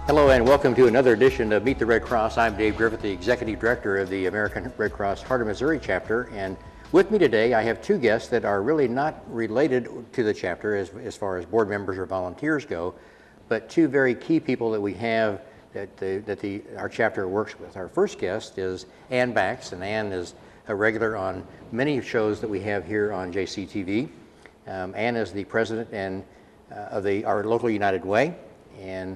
Hello and welcome to another edition of Meet the Red Cross. I'm Dave Griffith, the Executive Director of the American Red Cross Heart of Missouri chapter, and with me today I have two guests that are really not related to the chapter as far as board members or volunteers go, but two very key people that we have that our chapter works with. Our first guest is Ann Bax, and Ann is a regular on many shows that we have here on JCTV. Ann is the president of our local United Way, and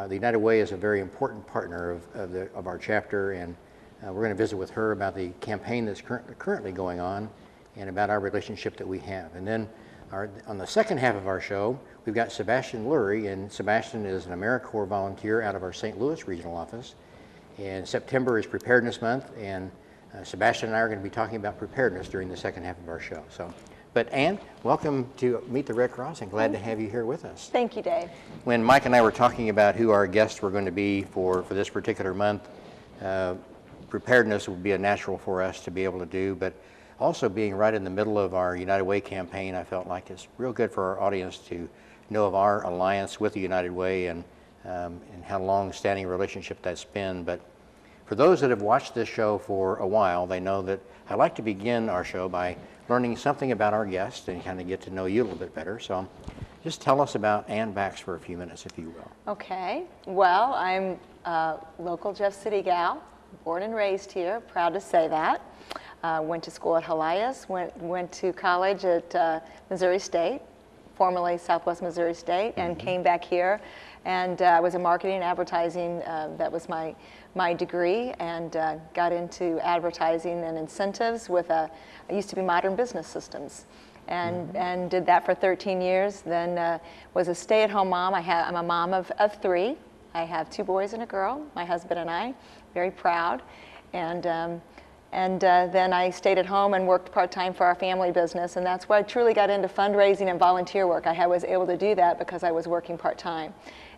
the United Way is a very important partner of our chapter, and we're going to visit with her about the campaign that's currently going on and about our relationship that we have. And then on the second half of our show, we've got Sebastion Lury, and Sebastion is an AmeriCorps volunteer out of our St. Louis regional office. And September is Preparedness Month, and Sebastion and I are going to be talking about preparedness during the second half of our show. But Ann, welcome to Meet the Red Cross, and glad to have you here with us. Thank you, Dave. When Mike and I were talking about who our guests were going to be for this particular month, preparedness would be a natural for us to be able to do, but also being right in the middle of our United Way campaign, I felt like it's real good for our audience to know of our alliance with the United Way and how long-standing relationship that's been. But for those that have watched this show for a while, they know that I like to begin our show by learning something about our guest and kind of get to know you a little bit better. So just tell us about Ann Bax for a few minutes, if you will. Okay. Well, I'm a local Jeff City gal, born and raised here, proud to say that. Went to school at Helias, went to college at Missouri State, formerly Southwest Missouri State, and came back here. And I was in marketing and advertising. That was my degree, and got into advertising and incentives I used to be Modern Business Systems, and did that for 13 years. Then was a stay-at-home mom. I'm a mom of three. I have two boys and a girl, my husband and I, very proud. And then I stayed at home and worked part-time for our family business, and that's where I truly got into fundraising and volunteer work. I was able to do that because I was working part-time.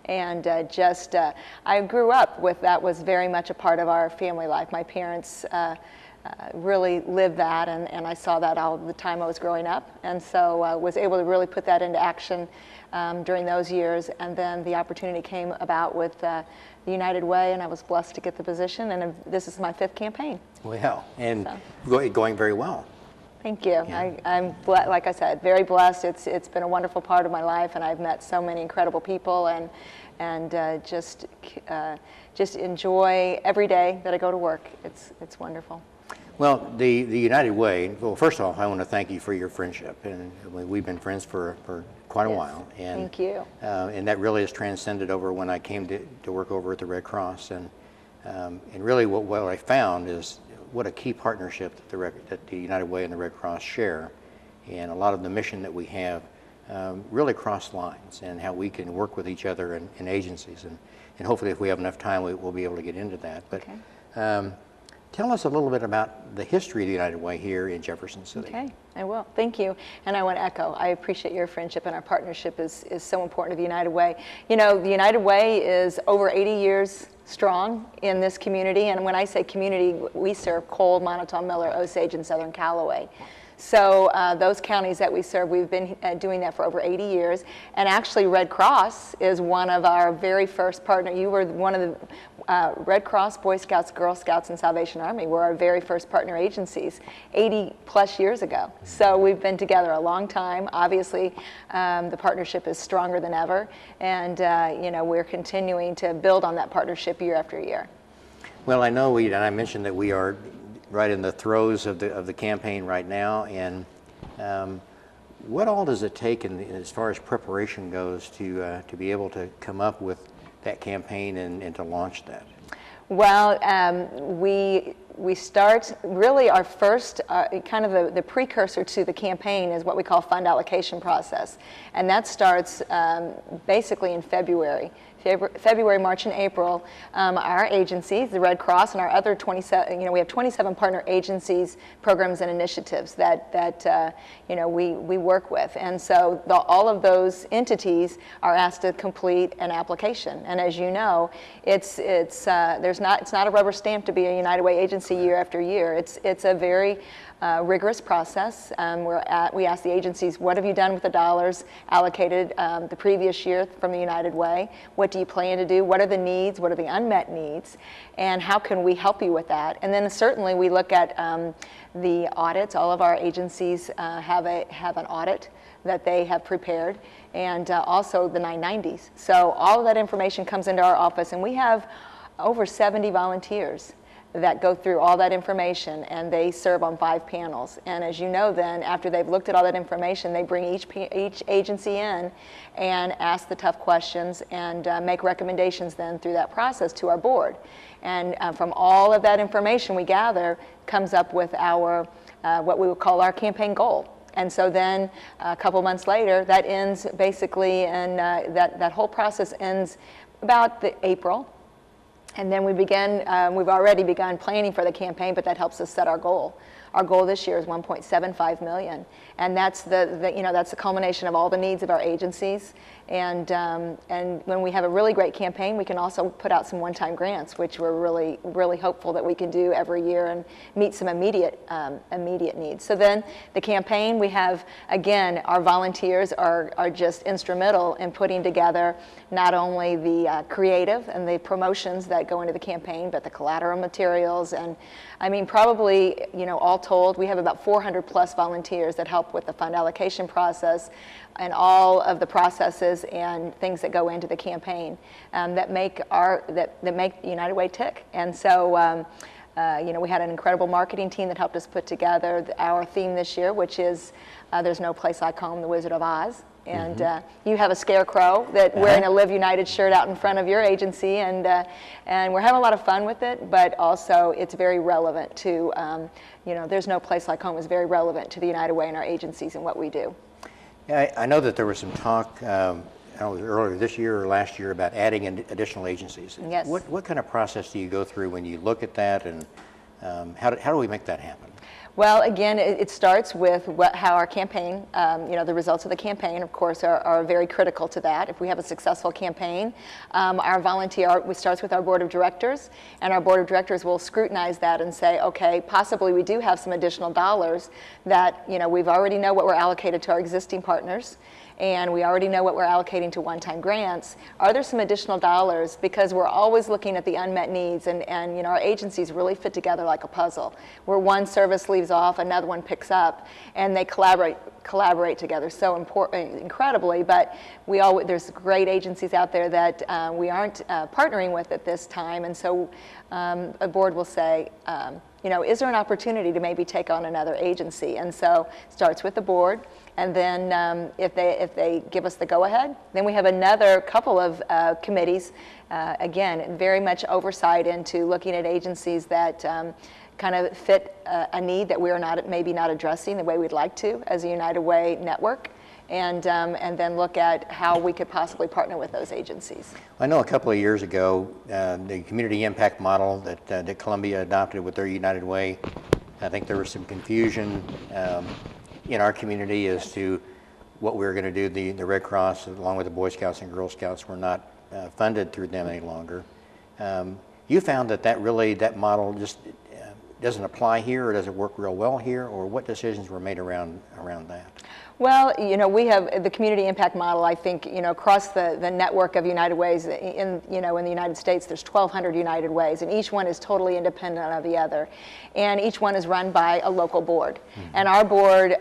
And I grew up with that. Was very much a part of our family life. My parents really lived that, and I saw that all the time I was growing up, and so I was able to really put that into action during those years. And then the opportunity came about with the United Way, and I was blessed to get the position, and this is my 5th campaign. Well, and going very well. Thank you. Yeah. I'm like I said, very blessed. It's been a wonderful part of my life, and I've met so many incredible people, and just enjoy every day that I go to work. It's wonderful. Well, the United Way. Well, first of all, I want to thank you for your friendship, and we've been friends for quite a while. And thank you. And that really has transcended over when I came to work over at the Red Cross, and really what I found is what a key partnership that the United Way and the Red Cross share, and a lot of the mission that we have really cross lines, and how we can work with each other in agencies, and hopefully if we have enough time we'll be able to get into that. But okay. Tell us a little bit about the history of the United Way here in Jefferson City. Okay, I will. Thank you. And I want to echo, I appreciate your friendship, and our partnership is so important to the United Way. You know, the United Way is over 80 years strong in this community, and when I say community, we serve Cole, Monotone, Miller, Osage, and Southern Callaway. So those counties that we serve, we've been doing that for over 80 years. And actually Red Cross is one of our very first partners. You were one of the Red Cross, Boy Scouts, Girl Scouts, and Salvation Army were our very first partner agencies 80 plus years ago. So we've been together a long time. Obviously the partnership is stronger than ever, and you know, we're continuing to build on that partnership year after year. Well, I know and I mentioned that we are right in the throes of the campaign right now, and what all does it take as far as preparation goes to be able to come up with that campaign and to launch that? Well, we start, really our first, kind of the precursor to the campaign is what we call fund allocation process. And that starts basically in February, March, and April. Our agencies, the Red Cross and our other 27, we have 27 partner agencies, programs, and initiatives that we work with. And so all of those entities are asked to complete an application. And as you know, it's not a rubber stamp to be a United Way agency. agency year after year. It's a very rigorous process. We ask the agencies, what have you done with the dollars allocated the previous year from the United Way? What do you plan to do? What are the needs? What are the unmet needs? And how can we help you with that? And then certainly we look at the audits. All of our agencies have an audit that they have prepared, and also the 990s. So all of that information comes into our office, and we have over 70 volunteers that go through all that information, and they serve on 5 panels. And as you know, then after they've looked at all that information, they bring each agency in and ask the tough questions and make recommendations then through that process to our board. And from all of that information we gather comes up with our what we would call our campaign goal. And so then a couple months later, that ends basically, and that whole process ends about April. And then we've already begun planning for the campaign, but that helps us set our goal. Our goal this year is 1.75 million, and that's that's the culmination of all the needs of our agencies. And when we have a really great campaign, we can also put out some one-time grants, which we're really hopeful that we can do every year and meet some immediate needs. So then the campaign, we have, again, our volunteers are just instrumental in putting together not only the creative and the promotions that go into the campaign, but the collateral materials. And I mean, probably, all told, we have about 400 plus volunteers that help with the fund allocation process and all of the processes and things that go into the campaign that make the United Way tick. And so, we had an incredible marketing team that helped us put together our theme this year, which is "There's no place like home, the Wizard of Oz." And you have a scarecrow that wearing a Live United shirt out in front of your agency, and we're having a lot of fun with it. But also, it's very relevant to, "There's no place like home" is very relevant to the United Way and our agencies and what we do. Yeah, I know that there was some talk I don't know, it was earlier this year or last year about adding additional agencies. Yes. What kind of process do you go through when you look at that, and how do we make that happen? Well, again, it starts with how our campaign, the results of the campaign, of course, are very critical to that. If we have a successful campaign, it starts with our board of directors, and our board of directors will scrutinize that and say, okay, possibly we do have some additional dollars that, we've already know what we're allocated to our existing partners, and we already know what we're allocating to one-time grants. Are there some additional dollars? Because we're always looking at the unmet needs, and our agencies really fit together like a puzzle, where one service leaves off, another one picks up, and they collaborate together so incredibly. But there's great agencies out there that we aren't partnering with at this time, and so a board will say, is there an opportunity to maybe take on another agency? And so it starts with the board, and then if they give us the go-ahead, then we have another couple of committees, again, very much oversight into looking at agencies that kind of fit a need that we're maybe not addressing the way we'd like to as a United Way network. And then look at how we could possibly partner with those agencies. I know a couple of years ago, the community impact model that Columbia adopted with their United Way, I think there was some confusion in our community as to what we were going to do. The Red Cross, along with the Boy Scouts and Girl Scouts, were not funded through them any longer. You found that model just doesn't apply here, or doesn't work real well here, or what decisions were made around that? Well, we have the community impact model. I think across the network of United Ways in the United States, there's 1,200 United Ways, and each one is totally independent of the other, and each one is run by a local board. And our board,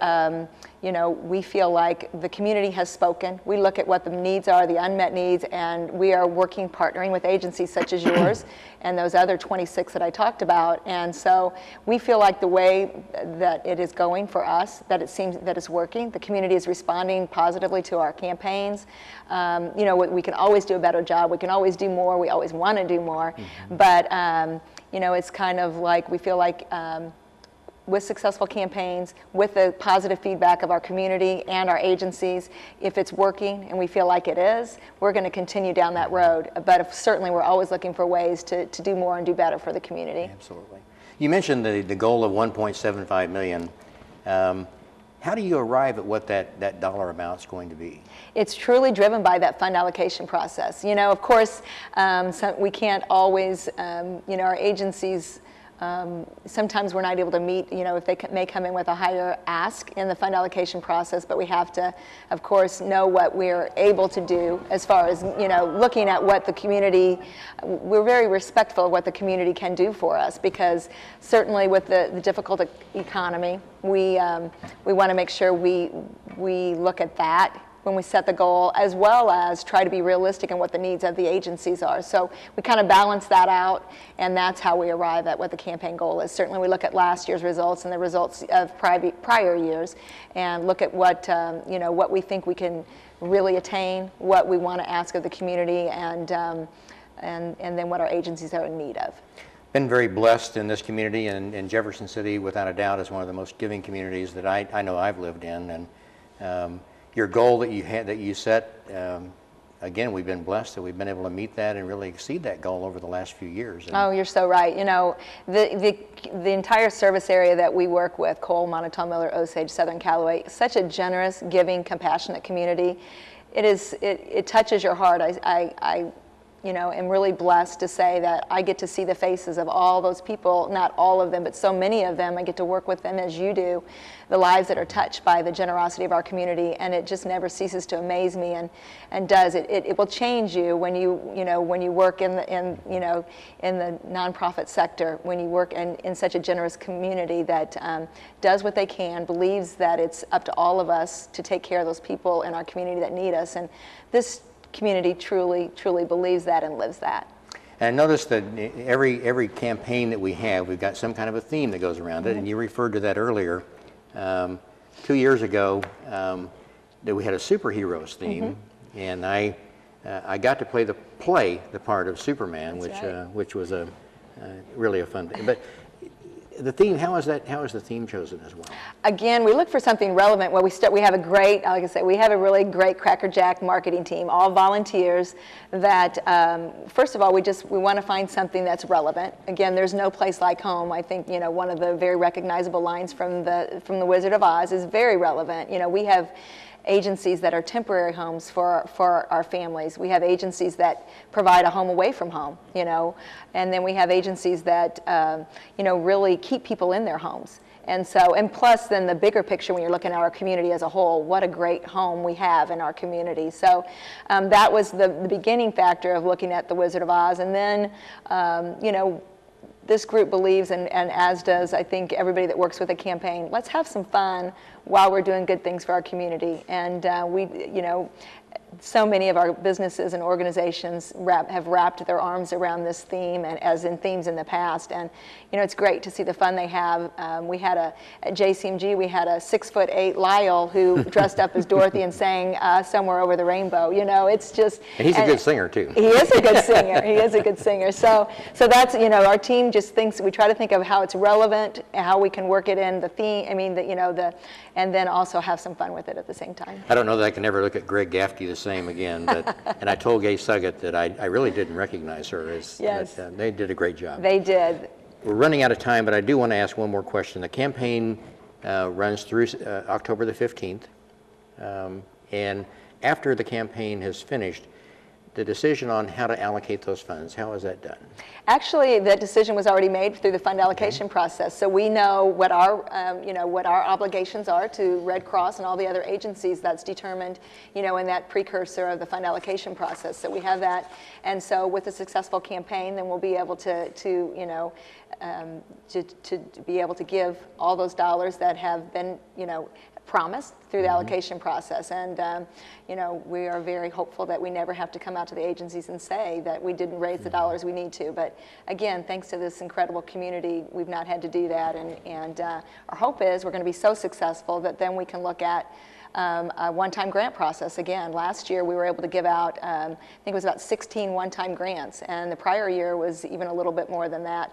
we feel like the community has spoken. We look at what the needs are, the unmet needs, and we are partnering with agencies such as yours and those other 26 that I talked about. And so we feel like the way that it is going for us, that it seems that it's working. The community is responding positively to our campaigns. We can always do a better job. We can always do more. We always want to do more. But, it's kind of like we feel like with successful campaigns, with the positive feedback of our community and our agencies, if it's working and we feel like it is, we're going to continue down that road. But certainly we're always looking for ways to do more and do better for the community. Absolutely. You mentioned the goal of 1.75 million. How do you arrive at what that dollar amount is going to be? It's truly driven by that fund allocation process. Of course, we can't always, our agencies Sometimes we're not able to meet, if they may come in with a higher ask in the fund allocation process, but we have to, of course, know what we're able to do as far as, looking at what the community, we're very respectful of what the community can do for us, because certainly with the difficult economy, we want to make sure we look at that when we set the goal, as well as try to be realistic in what the needs of the agencies are. So we kind of balance that out, and that's how we arrive at what the campaign goal is. Certainly we look at last year's results and the results of prior years, and look at what, what we think we can really attain, what we want to ask of the community, and then what our agencies are in need of. Been very blessed in this community, and Jefferson City, without a doubt, is one of the most giving communities that I know I've lived in. And your goal that you set, again, we've been blessed that we've been able to meet that and really exceed that goal over the last few years. And oh, you're so right. The entire service area that we work with, Cole, Monotone, Miller, Osage, Southern Callaway, such a generous, giving, compassionate community. It touches your heart. I am really blessed to say that I get to see the faces of all those people, not all of them, but so many of them. I get to work with them as you do, the lives that are touched by the generosity of our community, and it just never ceases to amaze me, and does. It will change you when you work in the nonprofit sector, when you work in such a generous community that does what they can, believes that it's up to all of us to take care of those people in our community that need us, and this community truly believes that and lives that. And I noticed that every campaign that we have, we've got some kind of a theme that goes around it, and you referred to that earlier. 2 years ago, that we had a superheroes theme, and I got to play the part of Superman, which was really a fun thing. But the theme, how is the theme chosen as well? Again, we look for something relevant. Well, we have a great, like I say, we have a really great Cracker Jack marketing team, all volunteers that, first of all, we want to find something that's relevant. Again, there's no place like home. I think, one of the very recognizable lines from the Wizard of Oz is very relevant. We have agencies that are temporary homes for our families. We have agencies that provide a home away from home, and then we have agencies that, really keep people in their homes. And plus then the bigger picture when you're looking at our community as a whole, what a great home we have in our community. So that was the beginning factor of looking at the Wizard of Oz. And then, this group believes, and as does, I think, everybody that works with a campaign, let's have some fun while we're doing good things for our community. And so many of our businesses and organizations have wrapped their arms around this theme, and as in themes in the past. And it's great to see the fun they have. We had at JCMG, we had a 6'8" Lyle who dressed up as Dorothy and sang "Somewhere Over the Rainbow." It's just. And he's a good singer too. He is a good singer. He is a good singer. So that's our team just thinks, we try to think of how it's relevant, how we can work it in the theme. And then also have some fun with it at the same time. I don't know that I can ever look at Greg Gaffney the same again, but and I told Gay Suggett that I really didn't recognize her. Yes. They did a great job. They did. We're running out of time, but I do want to ask one more question. The campaign runs through October the 15th, and after the campaign has finished, the decision on how to allocate those funds, how is that done? Actually, that decision was already made through the fund allocation process. So we know what our obligations are to Red Cross and all the other agencies. That's determined, in that precursor of the fund allocation process. So we have that, and so with a successful campaign, then we'll be able to be able to give all those dollars that have been, promised through the allocation process. And we are very hopeful that we never have to come out to the agencies and say that we didn't raise the dollars we need to. But again, thanks to this incredible community, we've not had to do that. And our hope is we're going to be so successful that then we can look at a one-time grant process. Again, last year we were able to give out, I think it was about 16 one-time grants, and the prior year was even a little bit more than that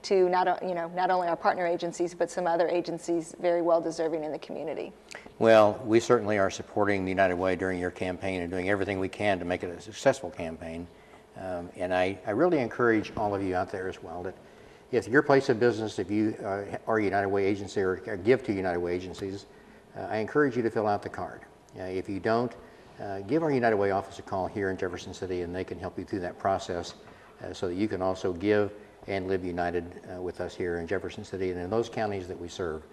to not only our partner agencies, but some other agencies very well deserving in the community. Well, we certainly are supporting the United Way during your campaign and doing everything we can to make it a successful campaign. And I really encourage all of you out there as well that if your place of business, if you are a United Way agency or give to United Way agencies, I encourage you to fill out the card. If you don't, give our United Way office a call here in Jefferson City, and they can help you through that process so that you can also give and live united with us here in Jefferson City and in those counties that we serve.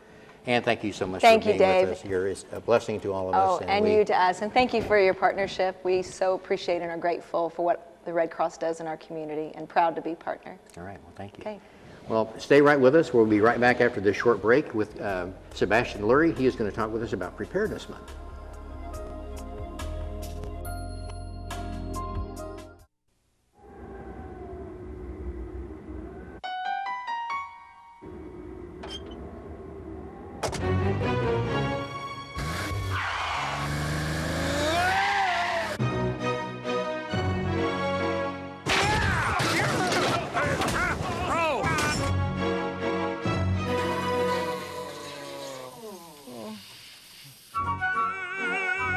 Ann, thank you so much for being with us here. It's a blessing to all of us. And you to us. And thank you for your partnership. We so appreciate and are grateful for what the Red Cross does in our community, and proud to be partner. All right, well, thank you. Okay. Well, stay right with us. We'll be right back after this short break with Sebastion Lury. He is going to talk with us about Preparedness Month.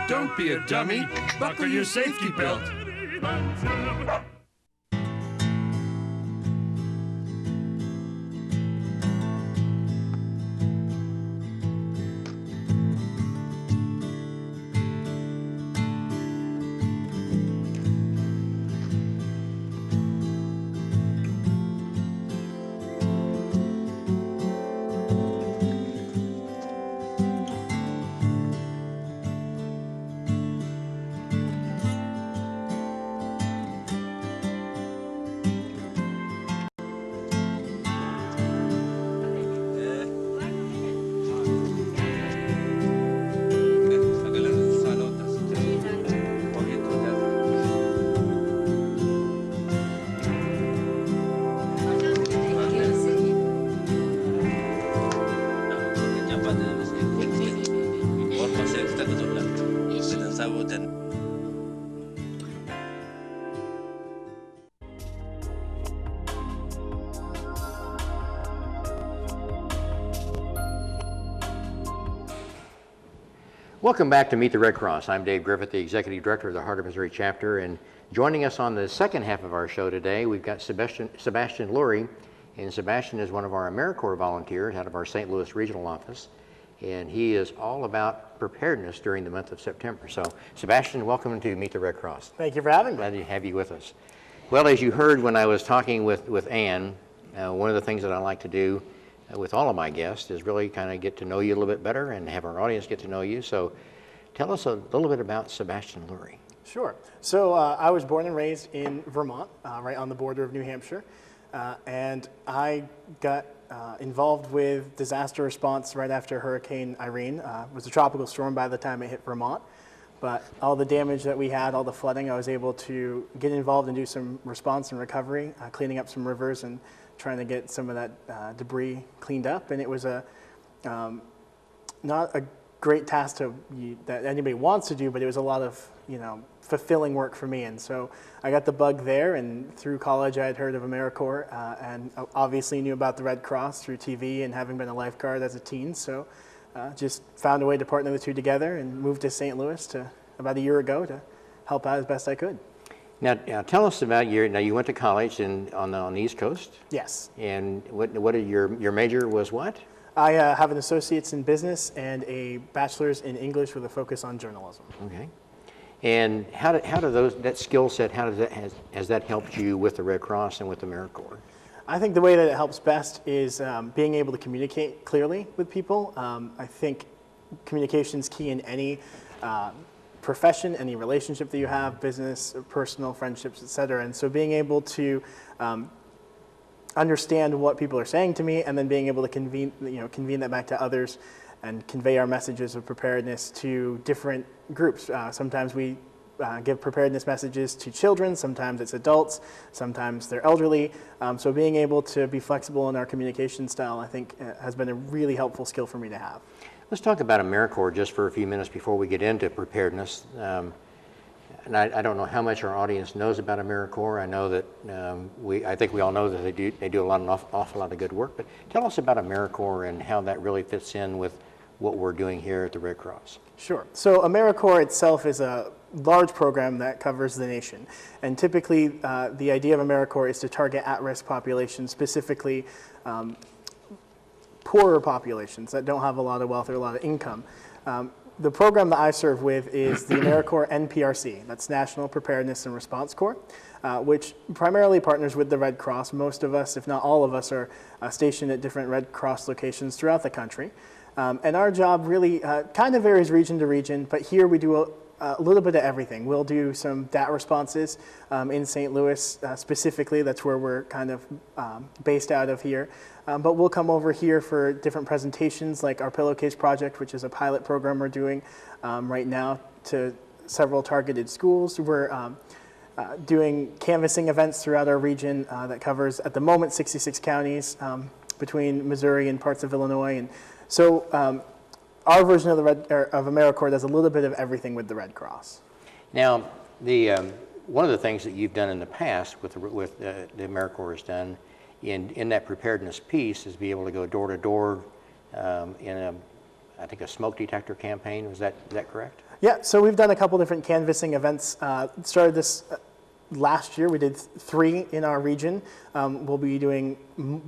Don't be a dummy. Buckle your safety belt. Welcome back to Meet the Red Cross. I'm Dave Griffith, the Executive Director of the Heart of Missouri Chapter, and joining us on the second half of our show today, we've got Sebastion Lury, and Sebastion is one of our AmeriCorps volunteers out of our St. Louis regional office, and he is all about preparedness during the month of September. So, Sebastion, welcome to Meet the Red Cross. Thank you for having me. Glad to have you with us. Well, as you heard when I was talking with Ann, one of the things that I like to do with all of my guests is really kind of get to know you a little bit better and have our audience get to know you. So tell us a little bit about Sebastion Lury. Sure. So I was born and raised in Vermont, right on the border of New Hampshire. And I got involved with disaster response right after Hurricane Irene. It was a tropical storm by the time it hit Vermont. But all the damage that we had, all the flooding, I was able to get involved and do some response and recovery, cleaning up some rivers and trying to get some of that debris cleaned up. And it was not a great task that anybody wants to do, but it was a lot of fulfilling work for me. And so I got the bug there, and through college I had heard of AmeriCorps and obviously knew about the Red Cross through TV and having been a lifeguard as a teen. So just found a way to partner the two together and moved to St. Louis about a year ago to help out as best I could. Now tell us about you went to college on the East Coast? Yes. And what your major was what? I have an associate's in business and a bachelor's in English with a focus on journalism. Okay. And how do that skill set, has that helped you with the Red Cross and with AmeriCorps? I think the way that it helps best is being able to communicate clearly with people. I think communication is key in any profession, any relationship that you have, business, personal, friendships, etc. And so being able to understand what people are saying to me and then being able to convene that back to others and convey our messages of preparedness to different groups. Sometimes we give preparedness messages to children, sometimes it's adults, sometimes they're elderly. So being able to be flexible in our communication style, I think, has been a really helpful skill for me to have. Let's talk about AmeriCorps just for a few minutes before we get into preparedness. And I don't know how much our audience knows about AmeriCorps. I know that I think we all know that they do an awful lot of good work. But tell us about AmeriCorps and how that really fits in with what we're doing here at the Red Cross. Sure. So AmeriCorps itself is a large program that covers the nation. And typically the idea of AmeriCorps is to target at-risk populations, specifically poorer populations that don't have a lot of wealth or a lot of income. the program that I serve with is the AmeriCorps NPRC, that's National Preparedness and Response Corps, which primarily partners with the Red Cross. Most of us, if not all of us, are stationed at different Red Cross locations throughout the country. And our job really kind of varies region to region, but here we do a little bit of everything. We'll do some DAT responses in St. Louis specifically. That's where we're kind of based out of here. But we'll come over here for different presentations like our Pillowcase project, which is a pilot program we're doing right now to several targeted schools. We're doing canvassing events throughout our region that covers, at the moment, 66 counties between Missouri and parts of Illinois. And so our version of AmeriCorps does a little bit of everything with the Red Cross. Now, one of the things that you've done in the past with the AmeriCorps has done in that preparedness piece is be able to go door to door in I think a smoke detector campaign. Was that correct? Yeah, so we've done a couple different canvassing events. Started this last year. We did 3 in our region. We'll be doing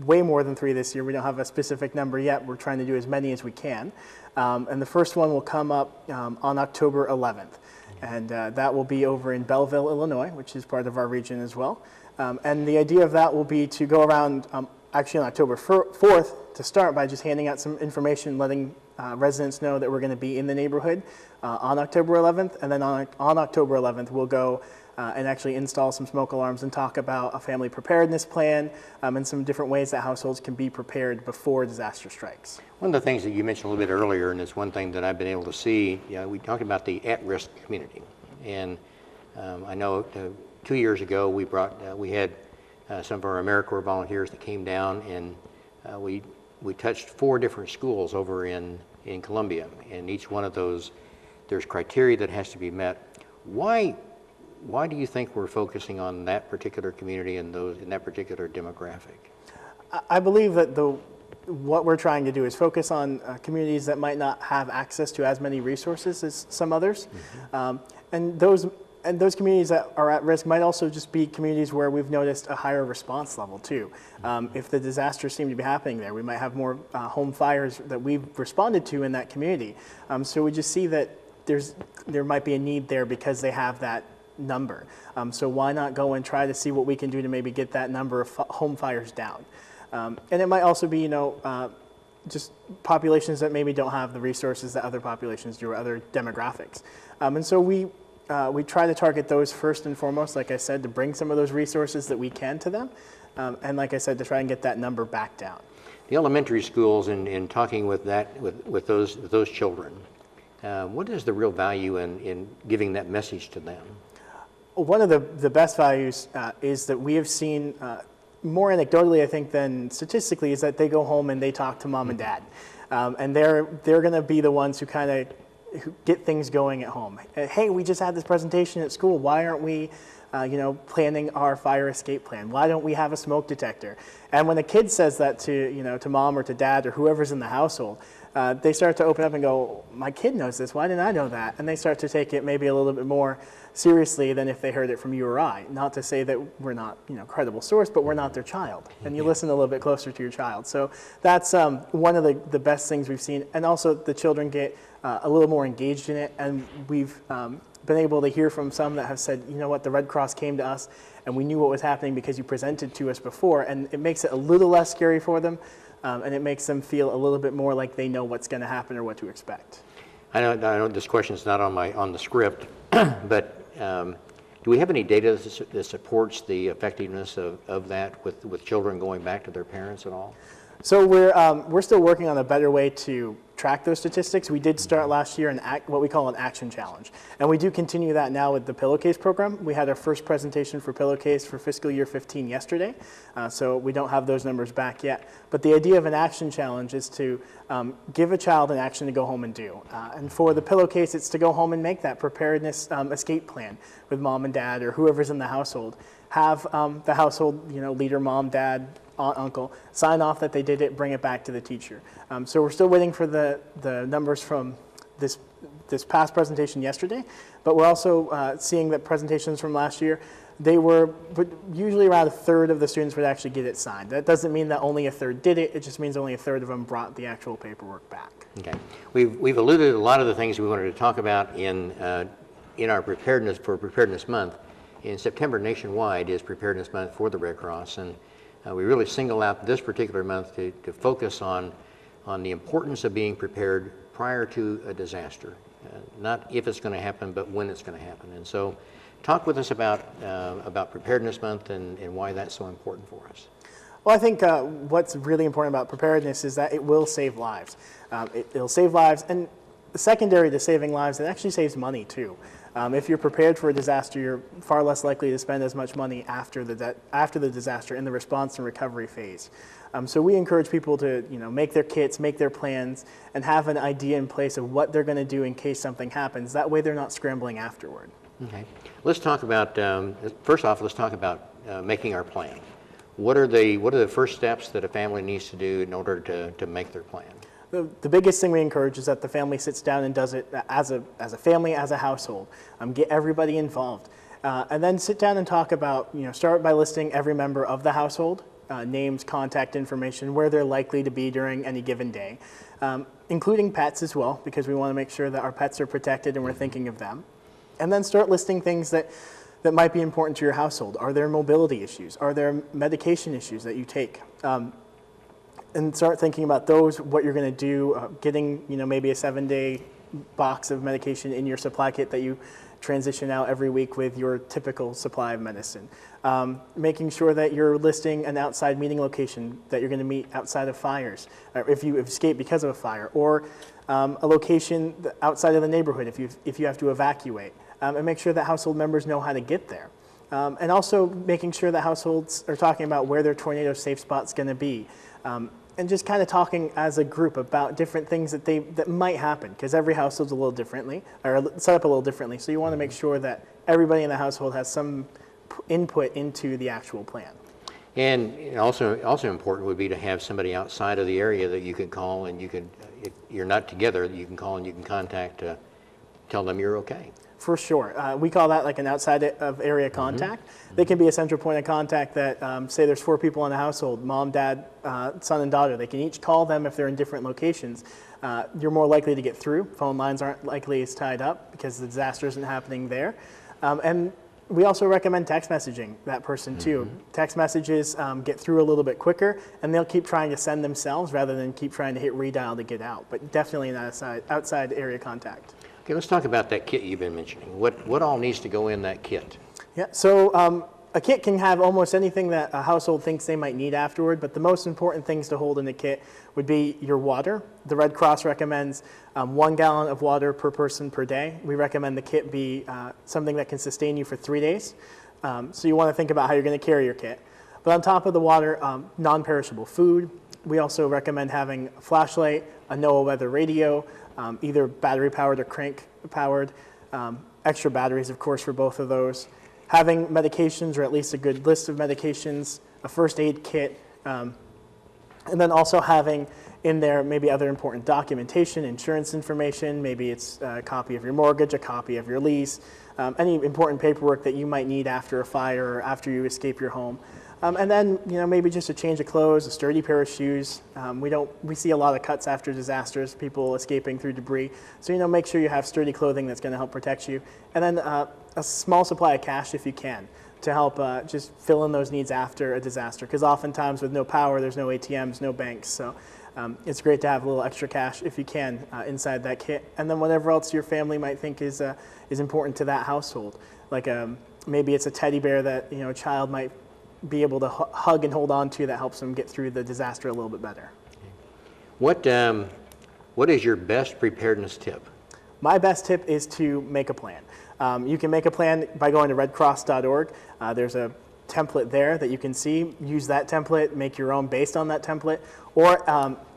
way more than 3 this year. We don't have a specific number yet. We're trying to do as many as we can. And the first one will come up on October 11th. And that will be over in Belleville, Illinois, which is part of our region as well. And the idea of that will be to go around actually on October 4th to start by just handing out some information, letting residents know that we're going to be in the neighborhood on October 11th. And then on October 11th, we'll go and actually install some smoke alarms and talk about a family preparedness plan and some different ways that households can be prepared before disaster strikes. One of the things that you mentioned a little bit earlier, and it's one thing that I've been able to see, we talked about the at-risk community. And I know 2 years ago we had some of our AmeriCorps volunteers that came down, and we touched 4 different schools over in Columbia. And each one of those, there's criteria that has to be met. Why do you think we're focusing on that particular community and in that particular demographic? I believe that what we're trying to do is focus on communities that might not have access to as many resources as some others. And those communities that are at risk might also just be communities where we've noticed a higher response level too. If the disasters seem to be happening there, we might have more home fires that we've responded to in that community. So we just see that there might be a need there because they have that number. So why not go and try to see what we can do to maybe get that number of home fires down? And it might also be, just populations that maybe don't have the resources that other populations do or other demographics. And so we try to target those first and foremost, like I said, to bring some of those resources that we can to them. And like I said, to try and get that number back down. The elementary schools, in talking with those children, what is the real value in giving that message to them? One of the best values is that we have seen, more anecdotally I think than statistically, is that they go home and they talk to mom and dad. And they're going to be the ones who kind of get things going at home. Hey, we just had this presentation at school. Why aren't we planning our fire escape plan? Why don't we have a smoke detector? And when a kid says that to mom or to dad or whoever's in the household, they start to open up and go, my kid knows this, why didn't I know that? And they start to take it maybe a little bit more seriously than if they heard it from you or I. Not to say that we're not, credible source, but we're not their child. And you listen a little bit closer to your child. So that's one of the best things we've seen. And also the children get a little more engaged in it. And we've been able to hear from some that have said, you know what, the Red Cross came to us and we knew what was happening because you presented to us before. And it makes it a little less scary for them. And it makes them feel a little bit more like they know what's going to happen or what to expect. I know this question is not on the script, but do we have any data that supports the effectiveness of that with children going back to their parents at all? So we're still working on a better way to track those statistics. We did start last year what we call an action challenge. And we do continue that now with the Pillowcase program. We had our first presentation for Pillowcase for fiscal year 15 yesterday. So we don't have those numbers back yet. But the idea of an action challenge is to give a child an action to go home and do. And for the Pillowcase, it's to go home and make that preparedness escape plan with mom and dad or whoever's in the household. Have the household, leader, mom, dad, aunt, uncle, sign off that they did it, bring it back to the teacher. So we're still waiting for the numbers from this this past presentation yesterday, but we're also seeing that presentations from last year, but usually around a third of the students would actually get it signed. That doesn't mean that only a third did it. It just means only a third of them brought the actual paperwork back. Okay. We've alluded to a lot of the things we wanted to talk about in our Preparedness Month. In September, nationwide is Preparedness Month for the Red Cross, and we really single out this particular month to focus on the importance of being prepared prior to a disaster. Not if it's going to happen, but when it's going to happen. And so, talk with us about Preparedness Month and why that's so important for us. Well, I think what's really important about preparedness is that it will save lives. It'll save lives, and secondary to saving lives, it actually saves money too. If you're prepared for a disaster, you're far less likely to spend as much money after the disaster in the response and recovery phase. So we encourage people to make their kits, make their plans, and have an idea in place of what they're going to do in case something happens. That way they're not scrambling afterward. Okay. Let's talk about, first off, let's talk about making our plan. What are the first steps that a family needs to do in order to make their plan? The biggest thing we encourage is that the family sits down and does it as a family, as a household. Get everybody involved. And then sit down and talk about, start by listing every member of the household, names, contact information, where they're likely to be during any given day, including pets as well, because we want to make sure that our pets are protected and we're thinking of them. And then start listing things that might be important to your household. Are there mobility issues? Are there medication issues that you take? And start thinking about those, what you're going to do, getting maybe a 7-day box of medication in your supply kit that you transition out every week with your typical supply of medicine. Making sure that you're listing an outside meeting location that you're going to meet outside of fires, or if you escape because of a fire, or a location outside of the neighborhood if you have to evacuate, and make sure that household members know how to get there. And also making sure that households are talking about where their tornado safe spot's going to be. And just kind of talking as a group about different things that might happen, because every household's a little differently, or set up a little differently. So you want to make sure that everybody in the household has some input into the actual plan. And also important would be to have somebody outside of the area that you could call, and if you're not together, you can call and you can contact to tell them you're okay. For sure. We call that like an outside of area contact. Mm-hmm. They can be a central point of contact that, say there's 4 people in the household, mom, dad, son, and daughter. They can each call them if they're in different locations. You're more likely to get through. Phone lines aren't likely as tied up because the disaster isn't happening there. And we also recommend text messaging that person too. Mm-hmm. Text messages get through a little bit quicker, and they'll keep trying to send themselves rather than keep trying to hit redial to get out. But definitely an outside area contact. Okay, let's talk about that kit you've been mentioning. What all needs to go in that kit? Yeah, so a kit can have almost anything that a household thinks they might need afterward, but the most important things to hold in the kit would be your water. The Red Cross recommends 1 gallon of water per person per day. We recommend the kit be something that can sustain you for 3 days. So you want to think about how you're going to carry your kit. But on top of the water, non-perishable food. We also recommend having a flashlight, a NOAA weather radio, either battery-powered or crank-powered, extra batteries, of course, for both of those. Having medications, or at least a good list of medications, a first aid kit, and then also having in there maybe other important documentation, insurance information, maybe it's a copy of your mortgage, a copy of your lease, any important paperwork that you might need after a fire or after you escape your home. And then, maybe just a change of clothes, a sturdy pair of shoes. We see a lot of cuts after disasters, people escaping through debris. So, make sure you have sturdy clothing that's going to help protect you. And then a small supply of cash if you can to help just fill in those needs after a disaster. Because oftentimes with no power, there's no ATMs, no banks. So it's great to have a little extra cash if you can inside that kit. And then whatever else your family might think is important to that household. Like maybe it's a teddy bear that, a child might be able to hug and hold on to that helps them get through the disaster a little bit better. What is your best preparedness tip? My best tip is to make a plan. You can make a plan by going to redcross.org. There's a template there that you can see. Use that template, make your own based on that template, or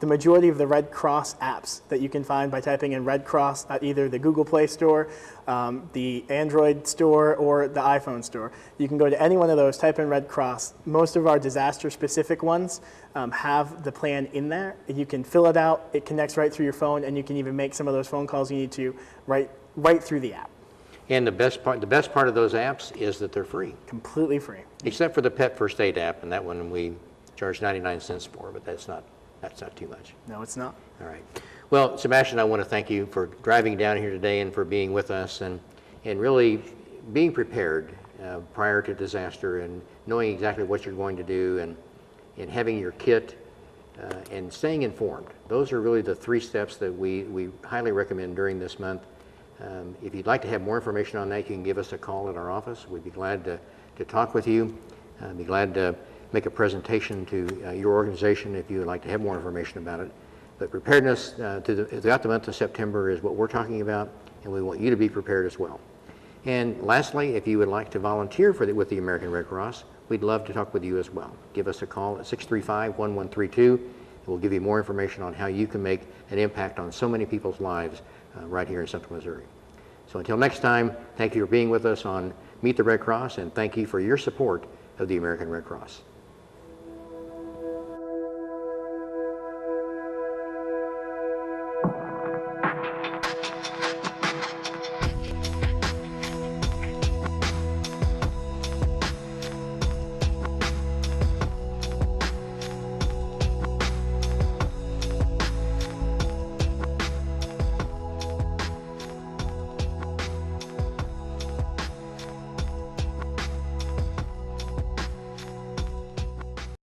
the majority of the Red Cross apps that you can find by typing in Red Cross at either the Google Play Store, the Android store, or the iPhone store. You can go to any one of those, type in Red Cross. Most of our disaster-specific ones have the plan in there. You can fill it out, it connects right through your phone, and you can even make some of those phone calls you need to right through the app. And the best part of those apps is that they're free. Completely free. Except for the Pet First Aid app, and that one we charge 99 cents for, but that's not too much. No, it's not. All right. Well, Sebastion, I want to thank you for driving down here today and for being with us and really being prepared prior to disaster and knowing exactly what you're going to do and having your kit and staying informed. Those are really the 3 steps that we highly recommend during this month. If you'd like to have more information on that, you can give us a call at our office. We'd be glad to talk with you. Be glad to make a presentation to your organization if you would like to have more information about it. But preparedness throughout the month of September is what we're talking about, and we want you to be prepared as well. And lastly, if you would like to volunteer with the American Red Cross, we'd love to talk with you as well. Give us a call at 635-1132, and we'll give you more information on how you can make an impact on so many people's lives right here in Central Missouri. So until next time, thank you for being with us on Meet the Red Cross, and thank you for your support of the American Red Cross.